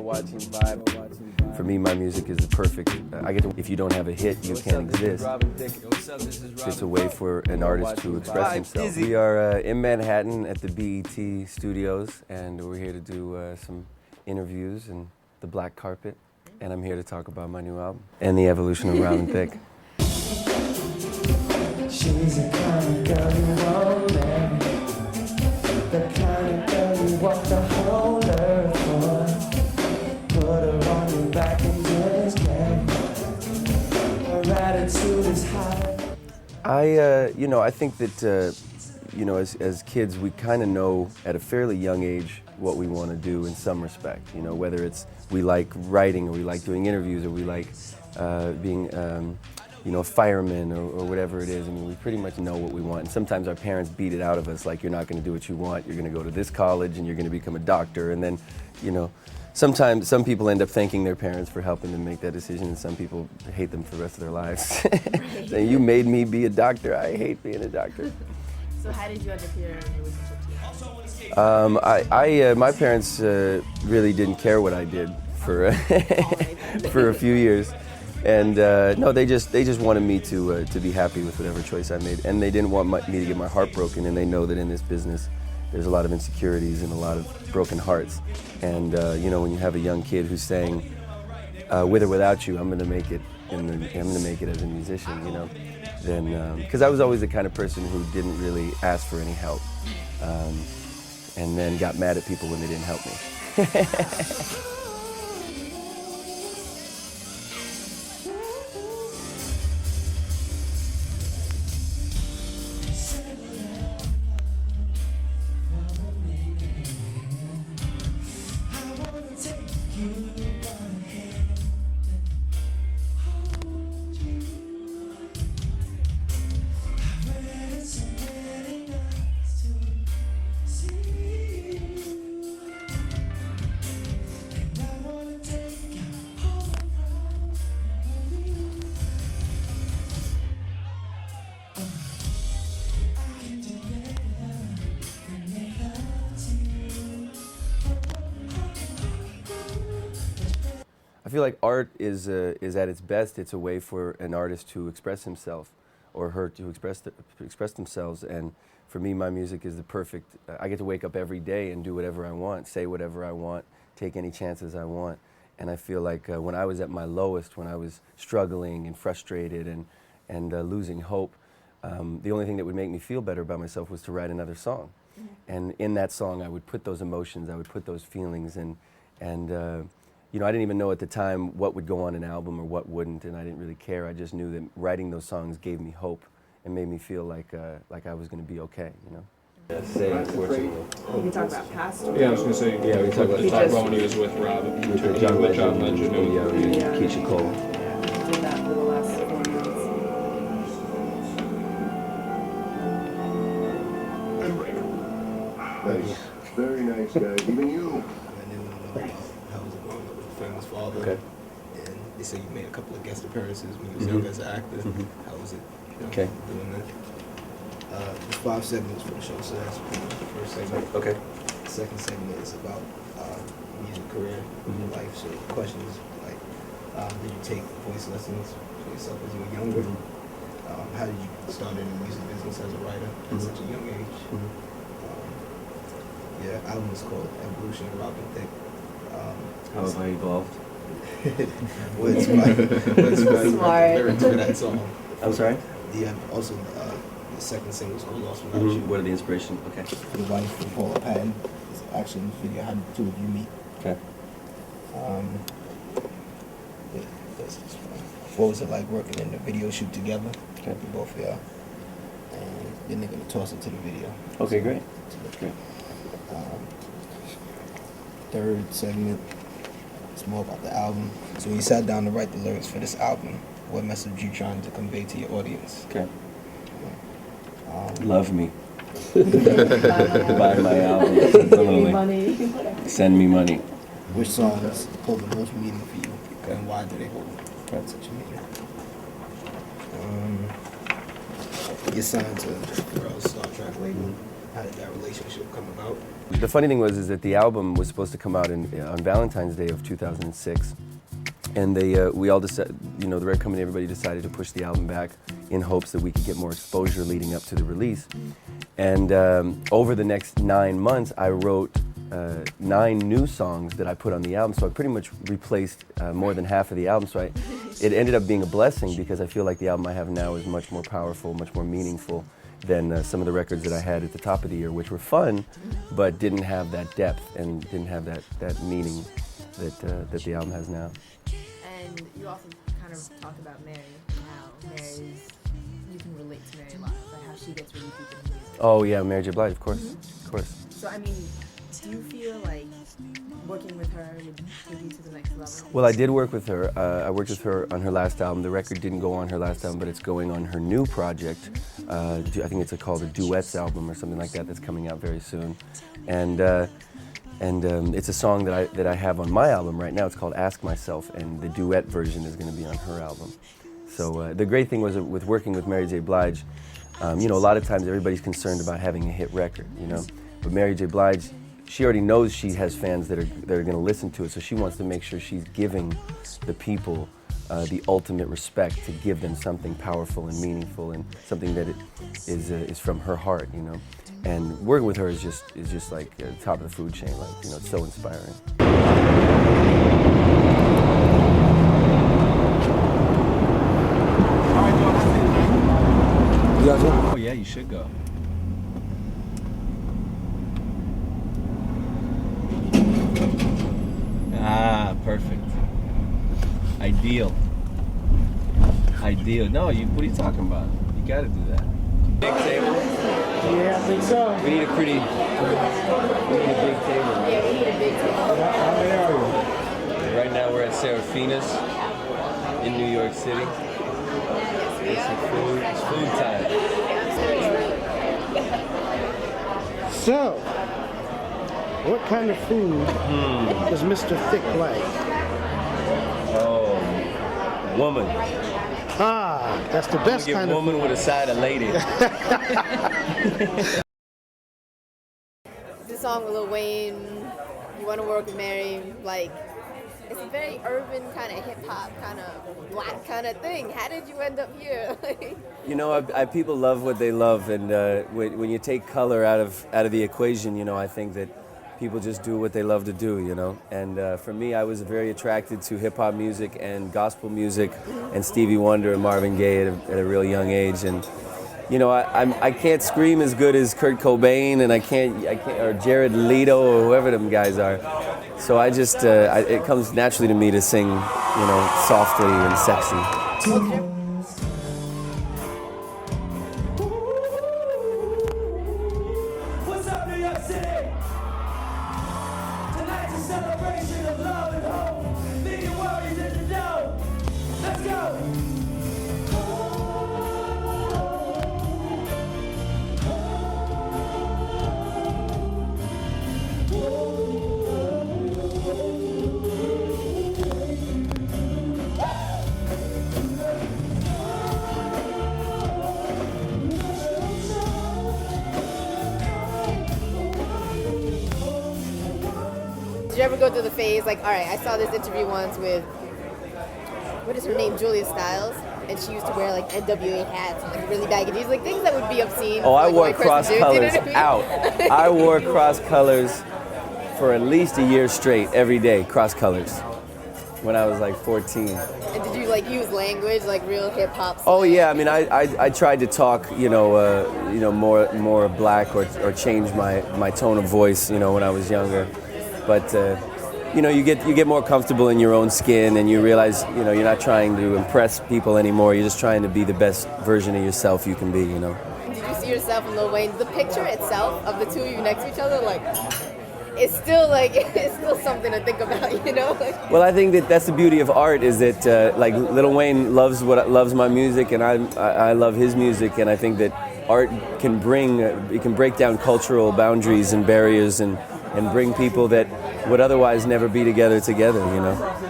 watching vibe. For me, my music is the perfect. If you don't have a hit, you can't exist. It's a way for an artist to express himself. We are in Manhattan at the BET Studios, and we're here to do some interviews and the black carpet. And I'm here to talk about my new album and the evolution of Robin Thicke. She's the kind of girl you want, man. The kind of girl you walk the whole earth for. Put her on your back and just get. Her attitude is high. I think that, as kids, we kind of know at a fairly young age what we want to do in some respect. Whether it's we like writing, or we like doing interviews, or we like being a fireman or whatever it is. I mean, we pretty much know what we want. And sometimes our parents beat it out of us, like, you're not going to do what you want, you're going to go to this college and you're going to become a doctor. And then, sometimes some people end up thanking their parents for helping them make that decision, and some people hate them for the rest of their lives. Saying, you made me be a doctor, I hate being a doctor. So how did you end up here in your relationship to my parents really didn't care what I did for for a few years. And no, they just wanted me to be happy with whatever choice I made, and they didn't want me to get my heart broken. And they know that in this business, there's a lot of insecurities and a lot of broken hearts. And when you have a young kid who's saying, "With or without you, I'm going to make it, and I'm going to make it as a musician," then because I was always the kind of person who didn't really ask for any help, and then got mad at people when they didn't help me. I feel like art is at its best. It's a way for an artist to express himself, or her to express themselves. And for me, my music is the perfect. I get to wake up every day and do whatever I want, say whatever I want, take any chances I want. And I feel like when I was at my lowest, when I was struggling and frustrated and losing hope, the only thing that would make me feel better about myself was to write another song. Mm-hmm. And in that song, I would put those emotions, I would put those feelings, and I didn't even know at the time what would go on an album or what wouldn't, and I didn't really care. I just knew that writing those songs gave me hope and made me feel like I was going to be okay, You can talk about past. Yeah, I was going to say, yeah, we talk about when he was with Robin, with John Legend, and Keisha Cole. Yeah, we did that for the last 4 months. Nice. Very nice, guys. Even you. How was it growing up with a famous father? Okay. And they say you made a couple of guest appearances when you was young as an actor. Mm-hmm. How was it doing that? There's 5 segments for the show, so that's the first segment. Okay. The second segment is about music career, life. So the question is like, did you take voice lessons for yourself as you were younger? How did you start in the music business as a writer at such a young age? Album is called Evolution of Robin Thicke. How have I evolved? What inspired the lyrics for that song? I'm sorry? Also, the second single is called Lost Without You. What are the inspiration? Okay. Your wife, Paula Patton, is an action figure. How did the two of you meet? Okay. What was it like working in the video shoot together? Okay. Both of y'all. And then they're going to toss it to the video. Okay, great. Great. Third segment, it's more about the album. So when you sat down to write the lyrics for this album, what message are you trying to convey to your audience? Okay. Love me. Buy my album. Send me money. Which songs hold the most meaning for you, and why do they hold such a meaning? You signed to Pharrell's Star Trek label. how did that relationship come about? The funny thing was is that the album was supposed to come out on Valentine's Day of 2006, and we all decided, the record company, everybody decided to push the album back in hopes that we could get more exposure leading up to the release. And over the next 9 months, I wrote 9 new songs that I put on the album. So I pretty much replaced more than half of the album. So it ended up being a blessing because I feel like the album I have now is much more powerful, much more meaningful than some of the records that I had at the top of the year, which were fun, but didn't have that depth and didn't have that meaning that the album has now. And you also kind of talked about Mary, and how Mary's, you can relate to Mary a lot, like how she gets really deep in music. Oh yeah, Mary J. Blige, of course, of course. So I mean, do you feel like working with her would take you to the next level? Well, I did work with her. I worked with her on her last album. The record didn't go on her last album, but it's going on her new project. I think it's called a Duets album or something like that that's coming out very soon. And it's a song that I have on my album right now. It's called Ask Myself, and the duet version is going to be on her album. So the great thing was with working with Mary J. Blige, a lot of times everybody's concerned about having a hit record, But Mary J. Blige, she already knows she has fans that are going to listen to it, so she wants to make sure she's giving the people the ultimate respect, to give them something powerful and meaningful and something that is from her heart, And working with her is just like top of the food chain, it's so inspiring. Oh yeah, you should go. Ah, perfect. Ideal. No, what are you talking about? You gotta do that. Big table? Yeah, I think so. We need a big table. Yeah, we need a big table. How many are you? Right now we're at Serafina's in New York City. It's food time. So, what kind of food does Mr. Thicke like? Oh, woman. Ah, that's the best Get kind of woman food. with a side of lady. This song with Lil Wayne, You Want to Work with Mary, like, it's a very urban kind of hip hop, kind of black kind of thing. How did you end up here? People love what they love, and when you take color out of the equation, I think that people just do what they love to do, And for me, I was very attracted to hip hop music and gospel music, and Stevie Wonder and Marvin Gaye at a real young age, and I can't scream as good as Kurt Cobain, and I can't or Jared Leto or whoever them guys are. So I just it comes naturally to me to sing, softly and sexy. What's up, New York City? Tonight's a celebration of love and hope. Leave your worries in the door. Let's go. Did you ever go through the phase, like, all right, I saw this interview once with, what is her name, Julia Stiles, and she used to wear, like, NWA hats and, like, really baggy jeans, like, things that would be obscene. Oh, I like, a wore white person cross do, you know colors what I mean? out. I wore cross colors for at least a year straight, every day, cross colors, when I was like 14. And did you, like, use language, like, real hip-hop? Oh yeah, I mean, I tried to talk, more black or change my tone of voice, when I was younger. But you get more comfortable in your own skin, and you realize, you're not trying to impress people anymore. You're just trying to be the best version of yourself you can be, Did you see yourself in Lil Wayne? The picture itself of the two of you next to each other, like, it's still something to think about, Like, well, I think that's the beauty of art, is that like Lil Wayne loves my music, and I love his music, and I think that art can break down cultural boundaries and barriers and bring people that would otherwise never be together.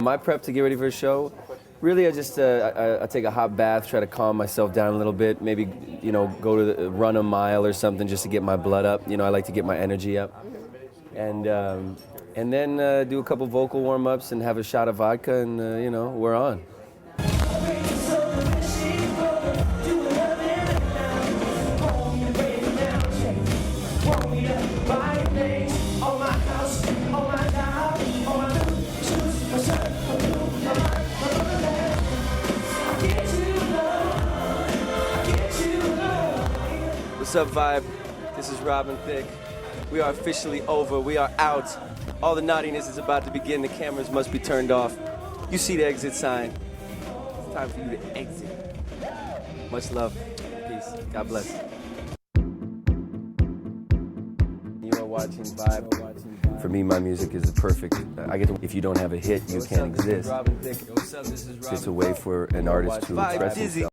My prep to get ready for a show, Really, I just I take a hot bath, try to calm myself down a little bit. Maybe go to run a mile or something just to get my blood up. I like to get my energy up, and then do a couple vocal warm-ups and have a shot of vodka, and we're on. What's up, Vibe? This is Robin Thicke. We are officially over. We are out. All the naughtiness is about to begin. The cameras must be turned off. You see the exit sign. It's time for you to exit. Much love. Peace. God bless. You are watching Vibe. For me, my music is the perfect. If you don't have a hit, you can't exist. Robin Thicke. What's up? This is Robin. It's a way for an artist to express himself.